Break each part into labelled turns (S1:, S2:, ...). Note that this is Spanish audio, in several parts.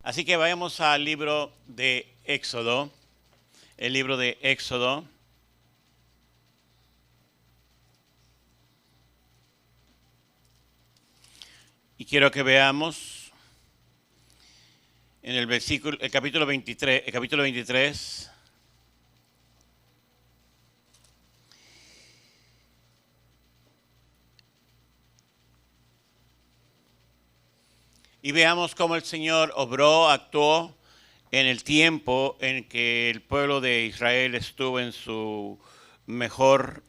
S1: Así que vayamos al libro de Éxodo, el libro de Éxodo. Y quiero que veamos en el capítulo 23. Y veamos cómo el Señor actuó en el tiempo en que el pueblo de Israel estuvo en su mejor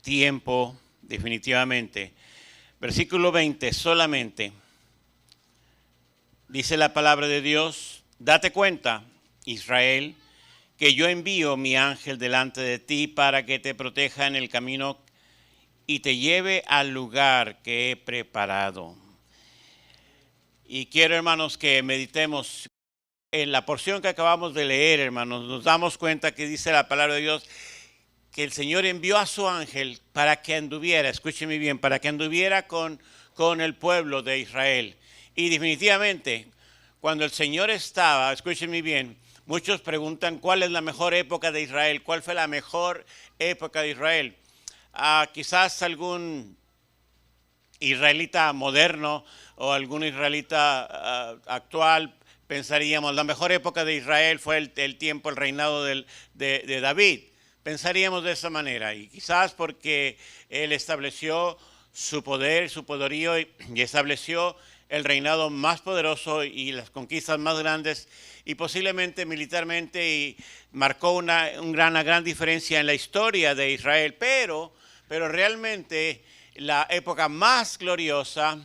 S1: tiempo, definitivamente. Versículo 20 solamente. Dice la palabra de Dios: date cuenta, Israel, que yo envío mi ángel delante de ti para que te proteja en el camino y te lleve al lugar que he preparado. Y quiero, hermanos, que meditemos en la porción que acabamos de leer, hermanos. Nos damos cuenta que dice la palabra de Dios que el Señor envió a su ángel para que anduviera, escúcheme bien, para que anduviera con el pueblo de Israel. Y definitivamente, cuando el Señor estaba, escúcheme bien, muchos preguntan cuál es la mejor época de Israel, cuál fue la mejor época de Israel. Quizás algún israelita moderno o algún israelita actual pensaríamos la mejor época de Israel fue el tiempo, el reinado de David. Pensaríamos de esa manera, y quizás porque él estableció su poder, su poderío, y estableció el reinado más poderoso y las conquistas más grandes, y posiblemente militarmente, y marcó una gran diferencia en la historia de Israel, pero realmente la época más gloriosa,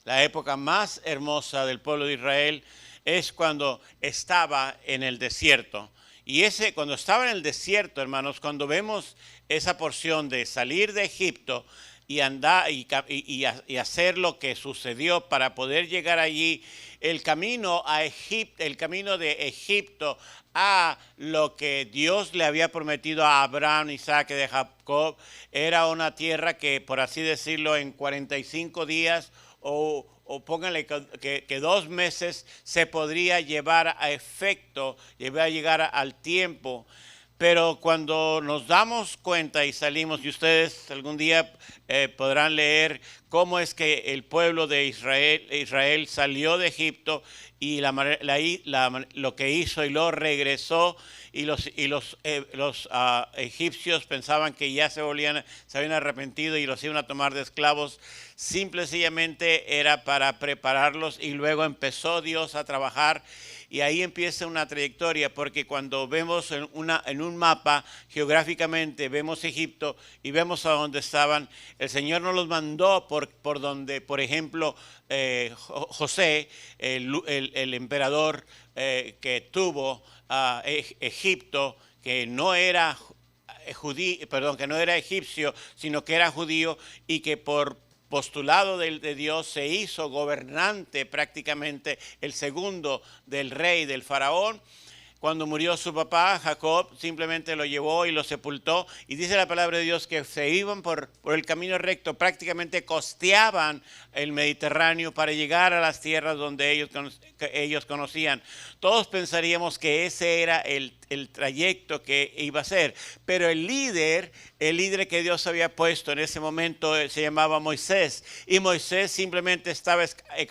S1: la época más hermosa del pueblo de Israel es cuando estaba en el desierto. Y cuando estaba en el desierto, hermanos, cuando vemos esa porción de salir de Egipto y andar y hacer lo que sucedió para poder llegar allí, el camino de Egipto a lo que Dios le había prometido a Abraham, Isaac y Jacob, era una tierra que, por así decirlo, en 45 días o pónganle que 2 meses se podría llevar a efecto, llegar al tiempo. Pero cuando nos damos cuenta y salimos, y ustedes algún día podrán leer cómo es que el pueblo de Israel salió de Egipto y lo que hizo y lo regresó, y los egipcios pensaban que ya se habían arrepentido y los iban a tomar de esclavos. Simple y sencillamente era para prepararlos, y luego empezó Dios a trabajar. Y ahí empieza una trayectoria, porque cuando vemos en un mapa geográficamente, vemos Egipto y vemos a dónde estaban, el Señor nos los mandó por donde, por ejemplo, José, el emperador que tuvo Egipto, que no era que no era egipcio, sino que era judío, y que por postulado de Dios se hizo gobernante, prácticamente el segundo del rey, del faraón. Cuando murió su papá, Jacob simplemente lo llevó y lo sepultó. Y dice la palabra de Dios que se iban por el camino recto, prácticamente costeaban el Mediterráneo para llegar a las tierras donde ellos conocían. Todos pensaríamos que ese era el trayecto que iba a ser. Pero el líder que Dios había puesto en ese momento se llamaba Moisés. Y Moisés simplemente estaba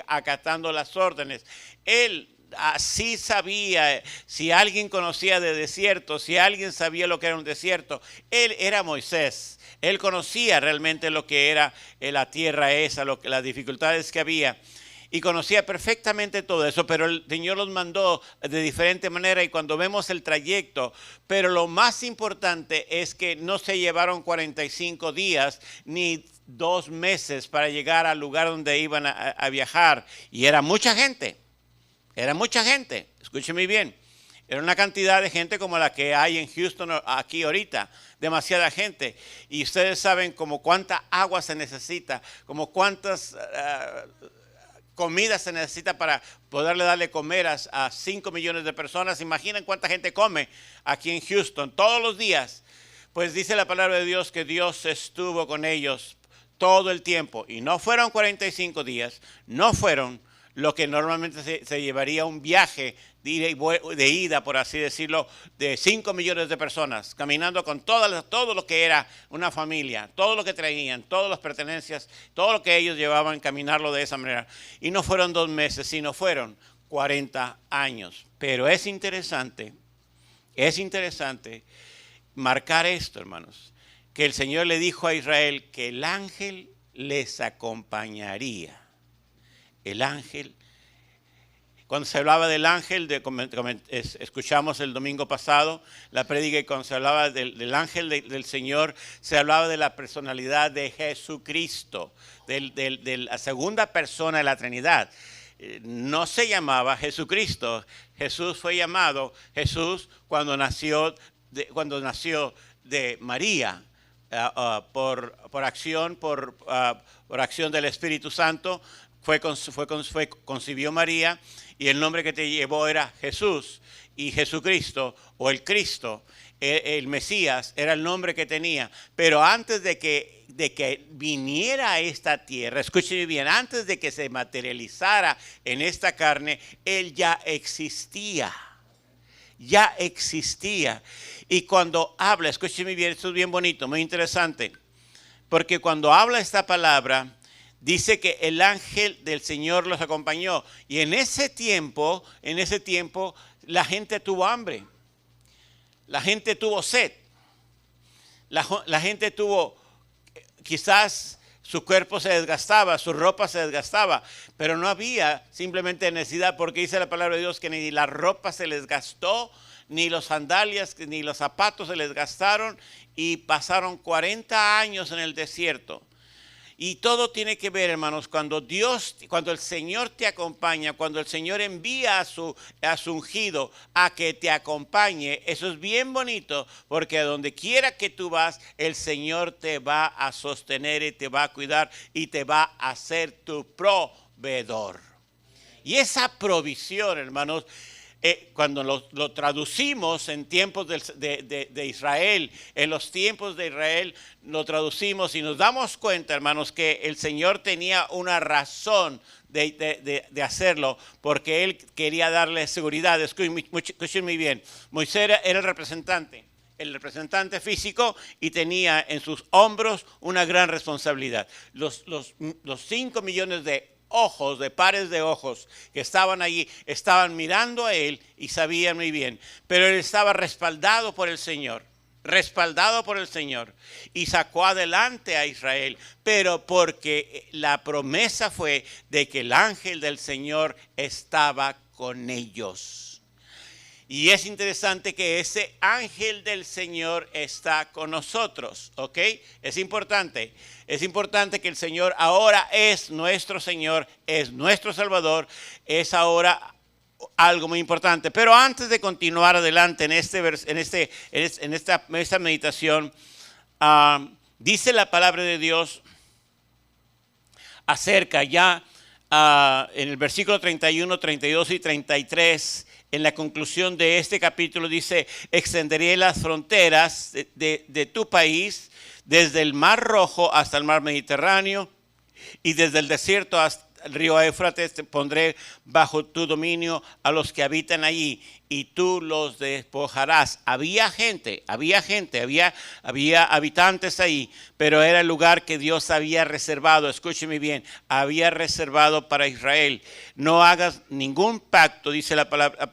S1: acatando las órdenes. Él así sabía, si alguien conocía de desierto, si alguien sabía lo que era un desierto, él era Moisés. Él conocía realmente lo que era la tierra esa, las dificultades que había, y conocía perfectamente todo eso, pero el Señor los mandó de diferente manera. Y cuando vemos el trayecto, pero lo más importante es que no se llevaron 45 días ni 2 meses para llegar al lugar donde iban a viajar, y era mucha gente. Era mucha gente, escúcheme bien. Era una cantidad de gente como la que hay en Houston aquí ahorita. Demasiada gente. Y ustedes saben como cuánta agua se necesita, como cuántas comida se necesita para poderle darle comer a 5 millones de personas. Imaginen cuánta gente come aquí en Houston todos los días. Pues dice la palabra de Dios que Dios estuvo con ellos todo el tiempo. Y no fueron 45 días, no fueron lo que normalmente se llevaría un viaje de ida, por así decirlo, de 5 millones de personas, caminando con todo lo que era una familia, todo lo que traían, todas las pertenencias, todo lo que ellos llevaban, caminarlo de esa manera. Y no fueron 2 meses, sino fueron 40 años. Pero es interesante marcar esto, hermanos, que el Señor le dijo a Israel que el ángel les acompañaría. El ángel. Cuando se hablaba del ángel, escuchamos el domingo pasado la prédica, y cuando se hablaba del ángel del Señor, se hablaba de la personalidad de Jesucristo, de la segunda persona de la Trinidad. No se llamaba Jesucristo. Jesús fue llamado Jesús cuando nació de María, por acción del Espíritu Santo. Concibió María, y el nombre que te llevó era Jesús, y Jesucristo o el Cristo, el Mesías, era el nombre que tenía. Pero antes de que viniera a esta tierra, escúcheme bien, antes de que se materializara en esta carne, Él ya existía. Ya existía. Y cuando habla, escúcheme bien, esto es bien bonito, muy interesante, porque cuando habla esta palabra, dice que el ángel del Señor los acompañó. Y en ese tiempo, la gente tuvo hambre. La gente tuvo sed. La gente tuvo, quizás su cuerpo se desgastaba, su ropa se desgastaba, pero no había simplemente necesidad, porque dice la palabra de Dios que ni la ropa se les gastó, ni los sandalias, ni los zapatos se les gastaron, y pasaron 40 años en el desierto. Y todo tiene que ver, hermanos, cuando el Señor te acompaña, cuando el Señor envía a su ungido a que te acompañe, eso es bien bonito, porque a donde quiera que tú vas, el Señor te va a sostener y te va a cuidar y te va a ser tu proveedor. Y esa provisión, hermanos, cuando lo traducimos en tiempos de Israel, en los tiempos de Israel, lo traducimos y nos damos cuenta, hermanos, que el Señor tenía una razón de hacerlo, porque Él quería darle seguridad. Escúchenme bien, Moisés era el representante físico, y tenía en sus hombros una gran responsabilidad. Los 5 millones de pares de ojos que estaban allí, estaban mirando a él y sabían muy bien, pero él estaba respaldado por el Señor, y sacó adelante a Israel, pero porque la promesa fue de que el ángel del Señor estaba con ellos. Y es interesante que ese ángel del Señor está con nosotros, ¿ok? Es importante que el Señor ahora es nuestro Señor, es nuestro Salvador, es ahora algo muy importante. Pero antes de continuar adelante en esta meditación, dice la palabra de Dios acerca ya en el versículo 31, 32 y 33. En la conclusión de este capítulo dice: extenderé las fronteras de tu país desde el Mar Rojo hasta el Mar Mediterráneo, y desde el desierto hasta el río Éufrates te pondré bajo tu dominio a los que habitan allí, y tú los despojarás. Había habitantes ahí, pero era el lugar que Dios había reservado. Escúcheme bien, había reservado para Israel. No hagas ningún pacto, dice la palabra,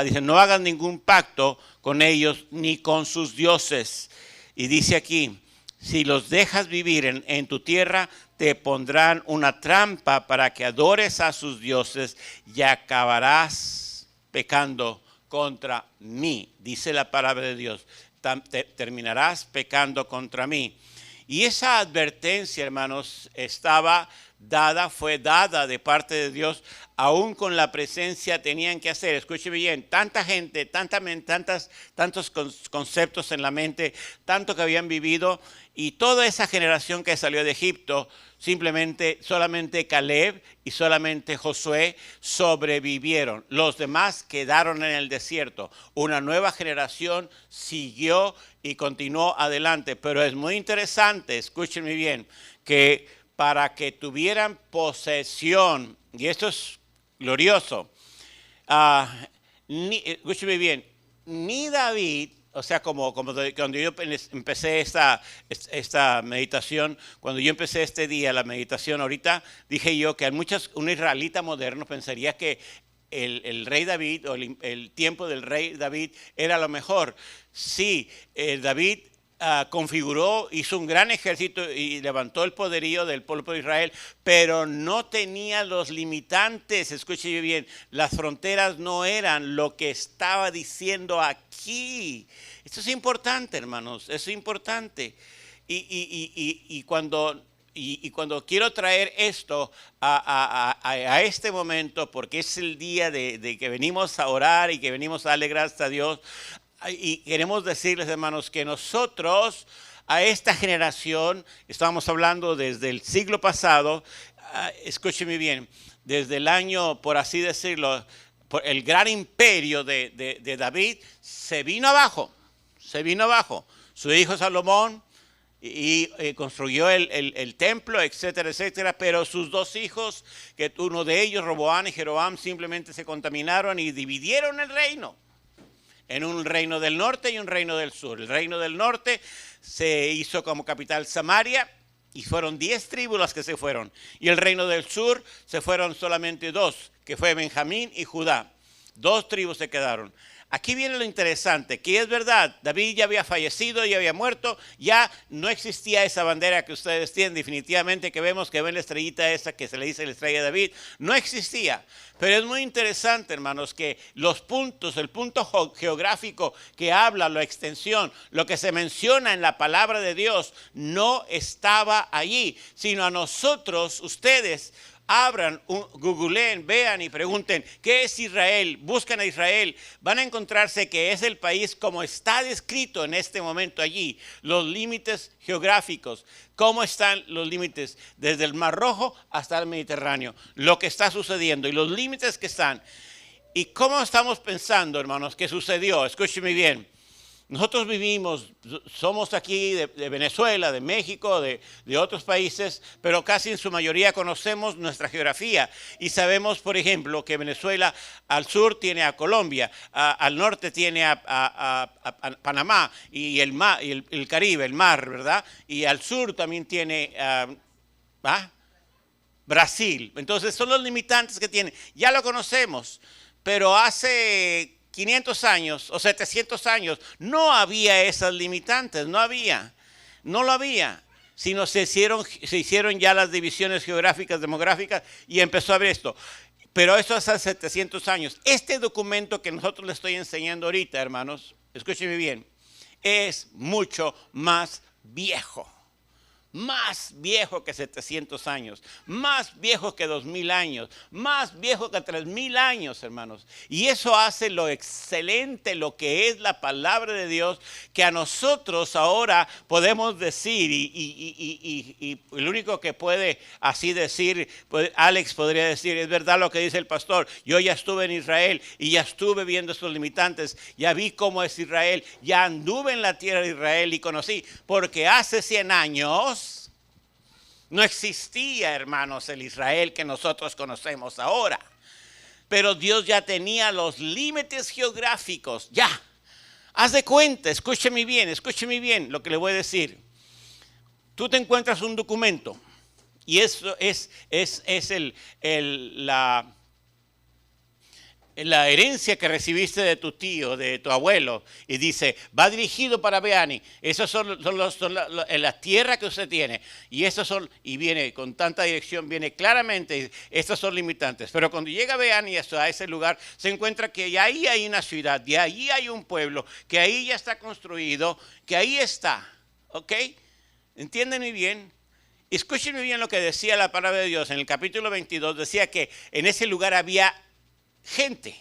S1: dice, no hagas ningún pacto con ellos ni con sus dioses. Y dice aquí: si los dejas vivir en tu tierra, te pondrán una trampa para que adores a sus dioses, y acabarás pecando contra mí. Dice la palabra de Dios: terminarás pecando contra mí. Y esa advertencia, hermanos, fue dada de parte de Dios. Aún con la presencia tenían que hacer. Escúcheme bien, tanta gente, tantos conceptos en la mente, tanto que habían vivido, y toda esa generación que salió de Egipto, solamente Caleb y solamente Josué sobrevivieron. Los demás quedaron en el desierto. Una nueva generación siguió y continuó adelante. Pero es muy interesante, escúchenme bien, que para que tuvieran posesión y esto es glorioso. Escúcheme bien, ni David, o sea, cuando yo empecé esta meditación, cuando yo empecé este día, la meditación, ahorita dije yo que un israelita moderno pensaría que el rey David o el tiempo del rey David era lo mejor. Sí, David configuró, hizo un gran ejército y levantó el poderío del pueblo de Israel, pero no tenía los limitantes. Escuche bien, las fronteras no eran lo que estaba diciendo aquí. Esto es importante, hermanos, eso es importante. Y cuando quiero traer esto a este momento, porque es el día de que venimos a orar y que venimos a darle gracias a Dios, y queremos decirles, hermanos, que nosotros a esta generación, estamos hablando desde el siglo pasado, escúcheme bien, desde el año, por así decirlo, el gran imperio de David se vino abajo, Su hijo Salomón y construyó el templo, etcétera, etcétera, pero sus dos hijos, que uno de ellos, Roboam y Jeroboam, simplemente se contaminaron y dividieron el reino en un reino del norte y un reino del sur. El reino del norte se hizo como capital Samaria y fueron 10 tribus las que se fueron. Y el reino del sur se fueron solamente 2, que fue Benjamín y Judá. 2 tribus se quedaron. Aquí viene lo interesante, que es verdad, David ya había fallecido, ya había muerto, ya no existía esa bandera que ustedes tienen, definitivamente, que vemos que ven la estrellita esa que se le dice la estrella de David, no existía. Pero es muy interesante, hermanos, que los puntos, el punto geográfico que habla, la extensión, lo que se menciona en la palabra de Dios, no estaba allí, sino a nosotros, ustedes, abran, googleen, vean y pregunten, ¿qué es Israel? Buscan a Israel. Van a encontrarse que es el país como está descrito en este momento allí. Los límites geográficos. ¿Cómo están los límites? Desde el Mar Rojo hasta el Mediterráneo. Lo que está sucediendo y los límites que están. ¿Y cómo estamos pensando, hermanos, que sucedió? Escúcheme bien. Nosotros somos aquí de Venezuela, de México, de otros países, pero casi en su mayoría conocemos nuestra geografía y sabemos, por ejemplo, que Venezuela al sur tiene a Colombia, al norte tiene a Panamá y el Caribe, el mar, ¿verdad? Y al sur también tiene Brasil. Entonces son los limitantes que tiene. Ya lo conocemos, pero hace 500 años o 700 años, no había esas limitantes, no lo había, sino se hicieron ya las divisiones geográficas, demográficas y empezó a haber esto. Pero eso hace 700 años. Este documento que nosotros les estoy enseñando ahorita, hermanos, escúchenme bien, es mucho más viejo. Más viejo que 700 años, más viejo que 2000 años, más viejo que 3000 años, hermanos. Y eso hace lo excelente, lo que es la palabra de Dios, que a nosotros ahora podemos decir, y el único que puede así decir, Alex podría decir, es verdad lo que dice el pastor, yo ya estuve en Israel y ya estuve viendo estos limitantes, ya vi cómo es Israel, ya anduve en la tierra de Israel y conocí, porque hace 100 años, no existía, hermanos, el Israel que nosotros conocemos ahora. Pero Dios ya tenía los límites geográficos, ya. Haz de cuenta, escúcheme bien lo que le voy a decir. Tú te encuentras un documento y eso es la herencia que recibiste de tu tío, de tu abuelo, y dice, va dirigido para Beani. Esos son la tierra que usted tiene. Y viene con tanta dirección, viene claramente, estos son limitantes. Pero cuando llega Beani a ese lugar, se encuentra que ahí hay una ciudad, y ahí hay un pueblo, que ahí ya está construido, que ahí está. ¿Ok? ¿Entienden muy bien? Escúchenme bien lo que decía la palabra de Dios. En el capítulo 22 decía que en ese lugar había gente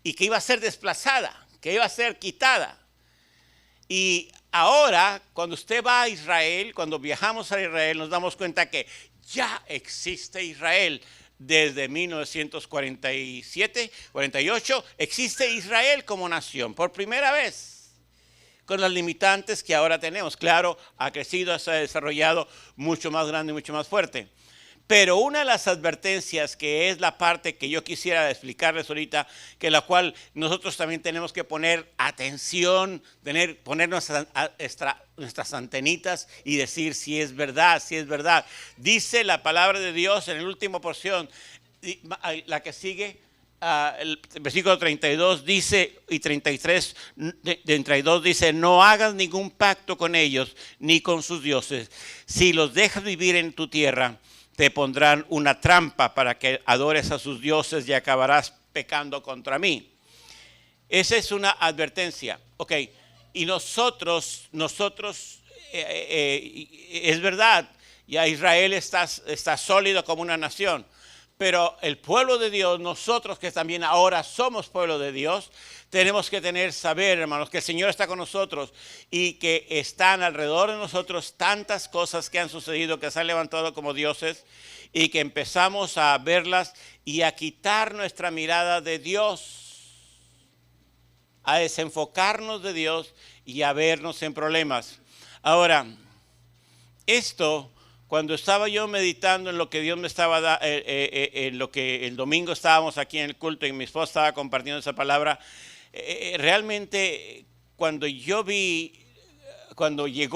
S1: y que iba a ser desplazada, que iba a ser quitada. Y ahora, cuando usted va a Israel, cuando viajamos a Israel, nos damos cuenta que ya existe Israel. Desde 1947, 48, existe Israel como nación, por primera vez, con las limitantes que ahora tenemos. Claro, ha crecido, se ha desarrollado mucho más grande, mucho más fuerte. Pero una de las advertencias, que es la parte que yo quisiera explicarles ahorita, que la cual nosotros también tenemos que poner atención, poner nuestras antenitas y decir si es verdad, si es verdad. Dice la palabra de Dios en la última porción, la que sigue, el versículo 32 dice, y 33, de 32 dice: no hagas ningún pacto con ellos ni con sus dioses. Si los dejas vivir en tu tierra, te pondrán una trampa para que adores a sus dioses y acabarás pecando contra mí. Esa es una advertencia. Ok, y nosotros es verdad, ya Israel está sólido como una nación. Pero el pueblo de Dios, nosotros que también ahora somos pueblo de Dios, tenemos que saber, hermanos, que el Señor está con nosotros y que están alrededor de nosotros tantas cosas que han sucedido, que se han levantado como dioses, y que empezamos a verlas y a quitar nuestra mirada de Dios, a desenfocarnos de Dios y a vernos en problemas. Ahora, esto, cuando estaba yo meditando en lo que Dios me estaba en lo que el domingo estábamos aquí en el culto y mi esposa estaba compartiendo esa palabra, realmente cuando llegó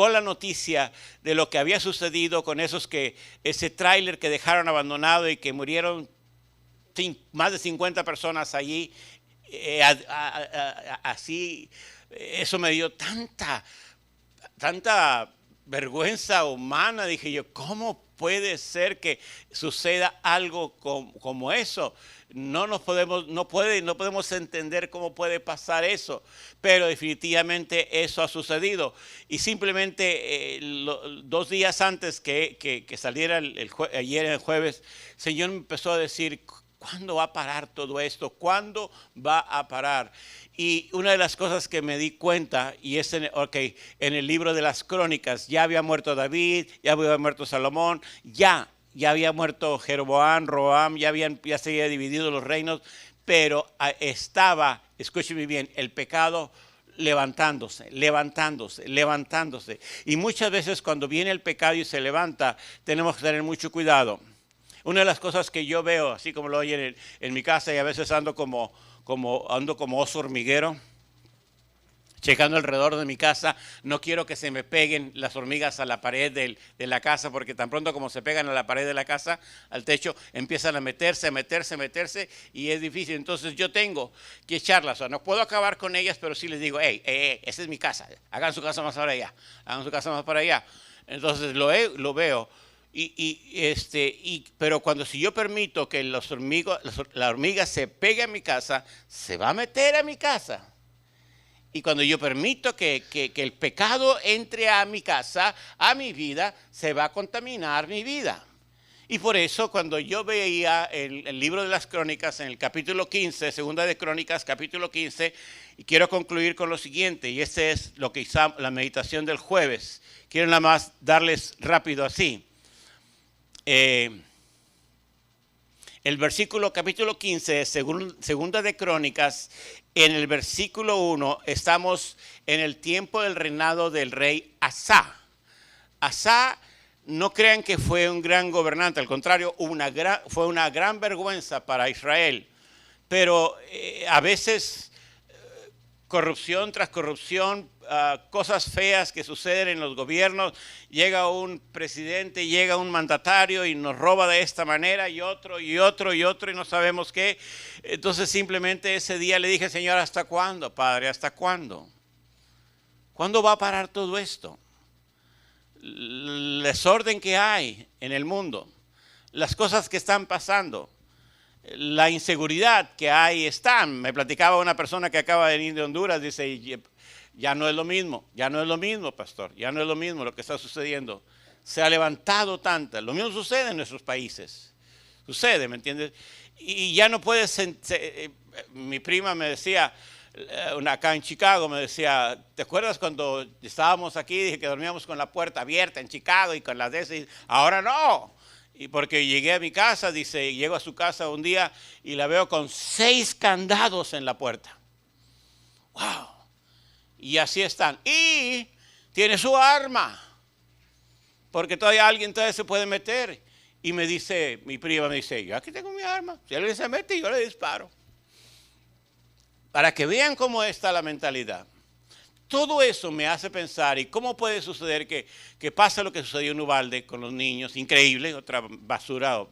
S1: la noticia de lo que había sucedido con ese tráiler que dejaron abandonado y que murieron más de 50 personas allí, así, eso me dio tanta vergüenza humana. Dije yo, ¿cómo puede ser que suceda algo como eso? No podemos entender cómo puede pasar eso, pero definitivamente eso ha sucedido. Y simplemente 2 días antes que saliera ayer el jueves, el Señor me empezó a decir: ¿cuándo va a parar todo esto? ¿Cuándo va a parar? Y una de las cosas que me di cuenta, y es en el libro de las Crónicas, ya había muerto David, ya había muerto Salomón, ya había muerto Jeroboam, Roboam, ya se había dividido los reinos, pero estaba, escúcheme bien, el pecado levantándose. Y muchas veces cuando viene el pecado y se levanta, tenemos que tener mucho cuidado. Una de las cosas que yo veo, así como lo oyen en mi casa, y a veces ando como oso hormiguero, checando alrededor de mi casa. No quiero que se me peguen las hormigas a la pared de la casa, porque tan pronto como se pegan a la pared de la casa, al techo, empiezan a meterse, y es difícil. Entonces yo tengo que echarlas. O sea, no puedo acabar con ellas, pero sí les digo: esa es mi casa, hagan su casa más para allá, Entonces lo veo. Pero si yo permito que la hormiga se pegue a mi casa, se va a meter a mi casa. Y cuando yo permito que el pecado entre a mi casa, a mi vida, se va a contaminar mi vida. Y por eso cuando yo veía el libro de las Crónicas, en el capítulo 15, segunda de Crónicas, capítulo 15, y quiero concluir con lo siguiente, y este es lo que hizo la meditación del jueves. Quiero nada más darles rápido así. El versículo capítulo 15, segunda de Crónicas, en el versículo 1, estamos en el tiempo del reinado del rey Asa. Asa, no crean que fue un gran gobernante, al contrario, fue una gran vergüenza para Israel. Pero a veces corrupción tras corrupción, cosas feas que suceden en los gobiernos. Llega un presidente, llega un mandatario y nos roba de esta manera, y otro, y no sabemos qué. Entonces simplemente ese día le dije: Señor, ¿hasta cuándo, Padre? ¿Hasta cuándo? ¿Cuándo va a parar todo esto? El desorden que hay en el mundo, las cosas que están pasando, la inseguridad que hay me platicaba una persona que acaba de venir de Honduras, dice: ya no es lo mismo, pastor, ya no es lo mismo lo que está sucediendo. Se ha levantado tanta. Lo mismo sucede en nuestros países. Sucede, ¿me entiendes? Y ya no puedes. Mi prima me decía, acá en Chicago, me decía: ¿te acuerdas cuando estábamos aquí? Dije que dormíamos con la puerta abierta en Chicago y con las de esas. Ahora no. Y porque llegué a mi casa, dice, llego a su casa un día y la veo con 6 candados en la puerta. ¡Wow! Y así están. Y tiene su arma, porque todavía alguien se puede meter. Y me dice, mi prima me dice, yo aquí tengo mi arma, si alguien se mete yo le disparo. Para que vean cómo está la mentalidad. Todo eso me hace pensar, ¿y cómo puede suceder que pasa lo que sucedió en Uvalde con los niños? Increíble, otra basura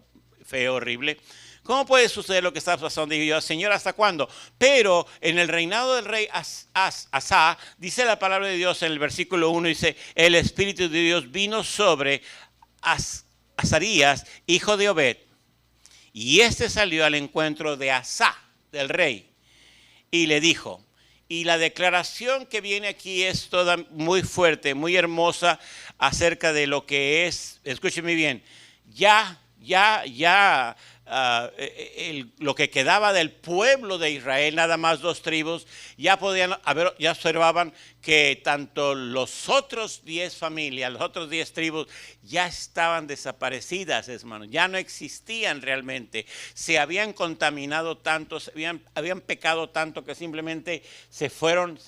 S1: feo, horrible. ¿Cómo puede suceder lo que está pasando? Digo yo, Señor, ¿hasta cuándo? Pero en el reinado del rey Asa, dice la palabra de Dios en el versículo 1, dice, el Espíritu de Dios vino sobre Azarías, hijo de Obed, y este salió al encuentro de Asa, del rey, y le dijo, y la declaración que viene aquí es toda muy fuerte, muy hermosa acerca de lo que es, escúcheme bien, lo que quedaba del pueblo de Israel, nada más 2 tribus, ya observaban que tanto los otros 10 familias, los otros 10 tribus ya estaban desaparecidas, hermanos, ya no existían realmente, se habían contaminado tanto, habían pecado tanto que simplemente se fueron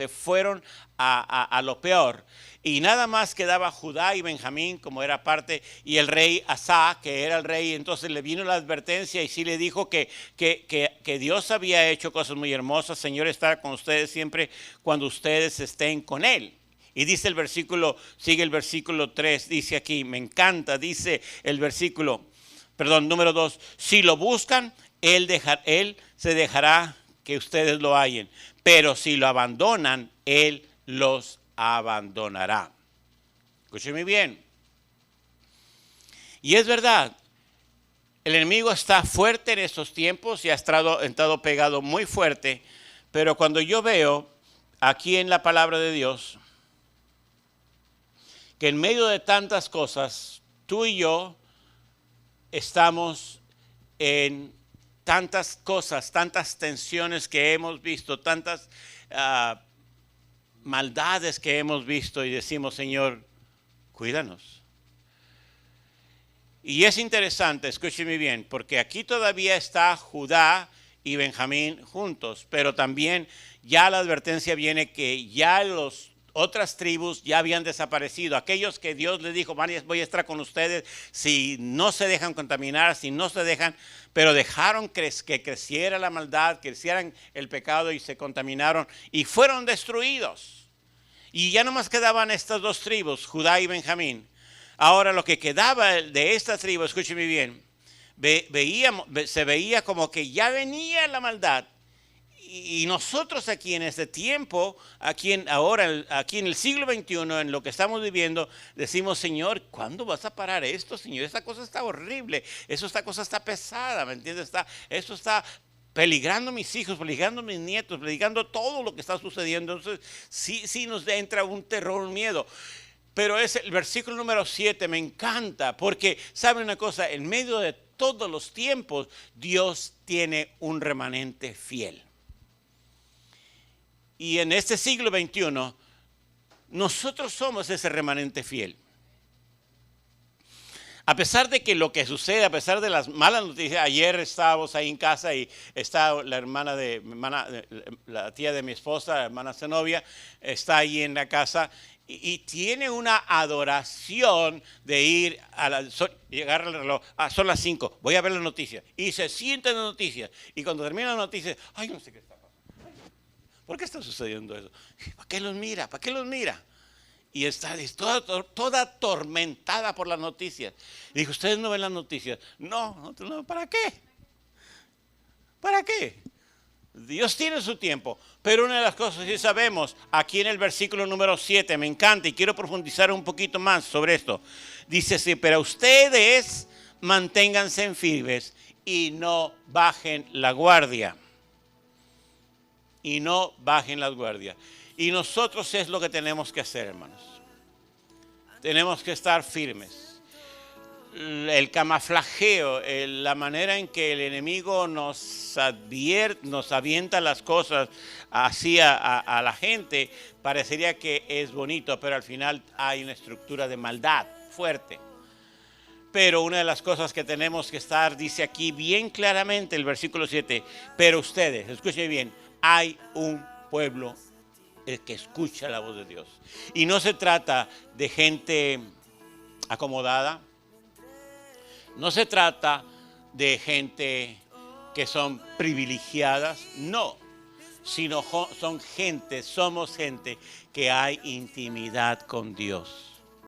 S1: a lo peor. Y nada más quedaba Judá y Benjamín como era parte, y el rey Asa, que era el rey. Entonces le vino la advertencia y sí le dijo que Dios había hecho cosas muy hermosas. Señor estará con ustedes siempre cuando ustedes estén con él. Y dice el versículo, sigue el versículo 3, dice aquí, me encanta, dice el versículo, número 2, si lo buscan, él se dejará que ustedes lo hallen, pero si lo abandonan, él los abandonará. Escúcheme bien. Y es verdad, el enemigo está fuerte en estos tiempos y ha estado pegado muy fuerte, pero cuando yo veo aquí en la palabra de Dios que en medio de tantas cosas, tú y yo estamos en tantas cosas, tantas tensiones que hemos visto, tantas maldades que hemos visto y decimos, Señor, cuídanos. Y es interesante, escúcheme bien, porque aquí todavía está Judá y Benjamín juntos, pero también ya la advertencia viene que ya las otras tribus ya habían desaparecido. Aquellos que Dios les dijo, voy a estar con ustedes si no se dejan contaminar, si no se dejan, pero dejaron que creciera la maldad, crecieran el pecado y se contaminaron y fueron destruidos. Y ya nomás quedaban estas 2 tribus, Judá y Benjamín. Ahora lo que quedaba de esta tribu, escúcheme bien, se veía como que ya venía la maldad. Y nosotros aquí en este tiempo, aquí en el siglo XXI, en lo que estamos viviendo, decimos, Señor, ¿cuándo vas a parar esto, Señor? Esta cosa está horrible, esta cosa está pesada, ¿me entiendes? Esto está peligrando mis hijos, peligrando mis nietos, peligrando todo lo que está sucediendo. Entonces, sí nos entra un terror, un miedo. Pero el versículo número 7 me encanta, porque, ¿saben una cosa? En medio de todos los tiempos, Dios tiene un remanente fiel. Y en este siglo XXI, nosotros somos ese remanente fiel. A pesar de que lo que sucede, a pesar de las malas noticias, ayer estábamos ahí en casa y está la tía de mi esposa, la hermana Zenobia, está ahí en la casa y tiene una adoración de ir llegar al reloj. Son las 5, voy a ver las noticias. Y se sienta en las noticias. Y cuando termina las noticias, ay, no sé qué está pasando. ¿Por qué está sucediendo eso? ¿Para qué los mira? ¿Para qué los mira? Y está toda atormentada por las noticias. Y dijo, ¿ustedes no ven las noticias? No, ¿para qué? ¿Para qué? Dios tiene su tiempo. Pero una de las cosas que sabemos, aquí en el versículo número 7, me encanta y quiero profundizar un poquito más sobre esto. Dice así, pero ustedes manténganse firmes y no bajen la guardia. Y no bajen la guardia. Y nosotros es lo que tenemos que hacer, hermanos. Tenemos que estar firmes. El camuflajeo, la manera en que el enemigo nos avienta las cosas así a la gente, parecería que es bonito, pero al final hay una estructura de maldad fuerte. Pero una de las cosas que tenemos que estar, dice aquí bien claramente el versículo 7, pero ustedes, escuchen bien, hay un pueblo que escucha la voz de Dios. Y no se trata de gente acomodada, No se trata de gente que son privilegiadas, no, sino somos gente que hay intimidad con Dios.